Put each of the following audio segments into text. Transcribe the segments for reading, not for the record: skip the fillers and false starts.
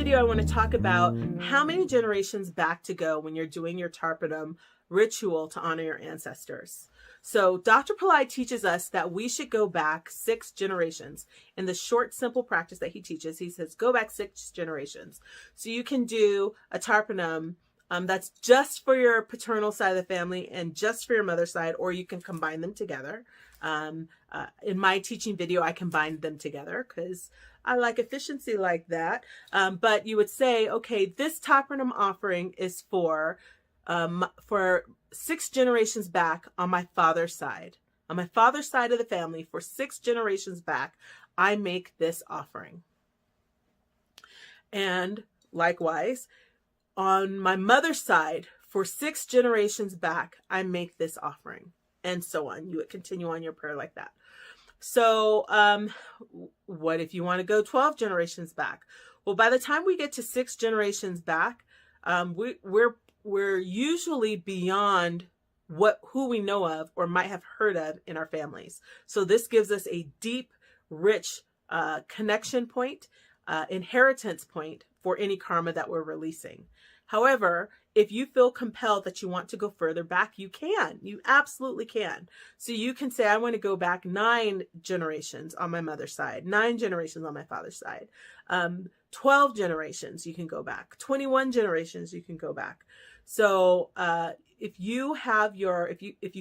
video, I want to talk about how many generations back to go when you're doing your Tarpanam ritual to honor your ancestors. So Dr. Pillai teaches us that we should go back 6 generations. In the short, simple practice that he teaches, he says, go back 6 generations. So you can do a Tarpanam that's just for your paternal side of the family and just for your mother's side, or you can combine them together. In my teaching video, I combined them together because I like efficiency like that. But you would say, okay, this Tarpanam offering is for 6 generations back on my father's side. On my father's side of the family, for 6 generations back, I make this offering. And likewise, on my mother's side, for 6 generations back, I make this offering. And so on. You would continue on your prayer like that. So what if you want to go 12 generations back? Well, by the time we get to 6 generations back, we're usually beyond who we know of or might have heard of in our families. So this gives us a deep, rich connection point, inheritance point for any karma that we're releasing. However, if you feel compelled that you want to go further back, you can. You absolutely can. So you can say, I want to go back 9 generations on my mother's side, 9 generations on my father's side, 12 generations you can go back, 21 generations you can go back. So if you've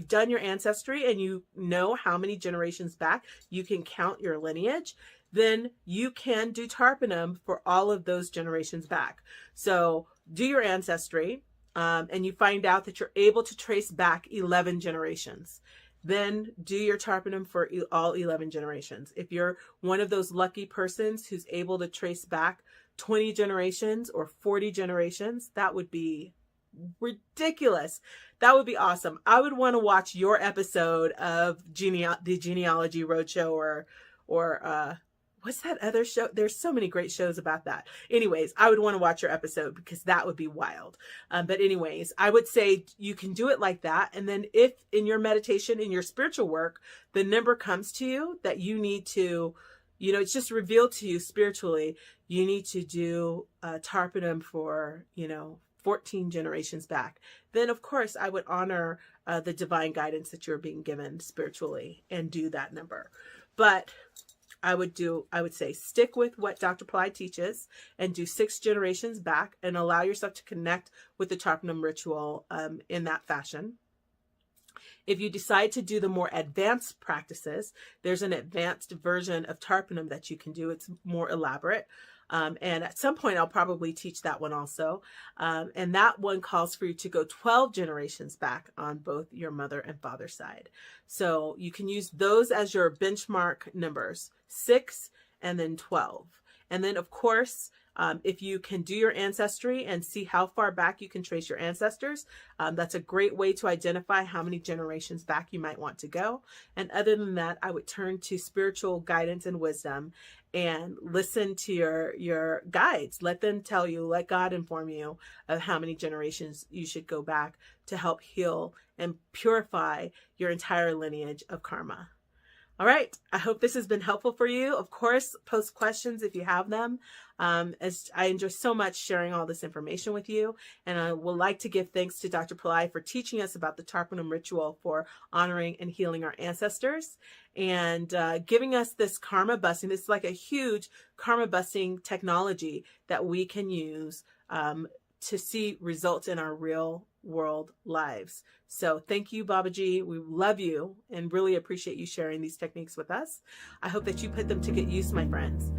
done your ancestry and you know how many generations back you can count your lineage, then you can do Tarpanam for all of those generations back. So do your ancestry and you find out that you're able to trace back 11 generations. Then do your Tarpanam for all 11 generations. If you're one of those lucky persons who's able to trace back 20 generations or 40 generations, that would be ridiculous. That would be awesome. I would want to watch your episode of the Genealogy Roadshow or what's that other show? There's so many great shows about that. Anyways, I would want to watch your episode because that would be wild. But anyways, I would say you can do it like that. And then if in your meditation, in your spiritual work, the number comes to you that you need to, it's just revealed to you spiritually, you need to do Tarpanam for, 14 generations back, then of course I would honor the divine guidance that you're being given spiritually and do that number. But I would say stick with what Dr. Pillai teaches and do 6 generations back and allow yourself to connect with the Tarpanam ritual in that fashion. If you decide to do the more advanced practices, there's an advanced version of Tarpanam that you can do. It's more elaborate. And at some point, I'll probably teach that one also. And that one calls for you to go 12 generations back on both your mother and father side. So you can use those as your benchmark numbers, 6 and then 12. And then, of course, if you can do your ancestry and see how far back you can trace your ancestors, that's a great way to identify how many generations back you might want to go. And other than that, I would turn to spiritual guidance and wisdom and listen to your guides. Let them tell you, let God inform you of how many generations you should go back to help heal and purify your entire lineage of karma. All right. I hope this has been helpful for you. Of course, post questions if you have them. As I enjoy so much sharing all this information with you. And I would like to give thanks to Dr. Pillai for teaching us about the Tarpanam ritual for honoring and healing our ancestors and giving us this karma busting. This is like a huge karma busting technology that we can use to see results in our real world lives. So thank you, Babaji. We love you and really appreciate you sharing these techniques with us. I hope that you put them to good use, my friends.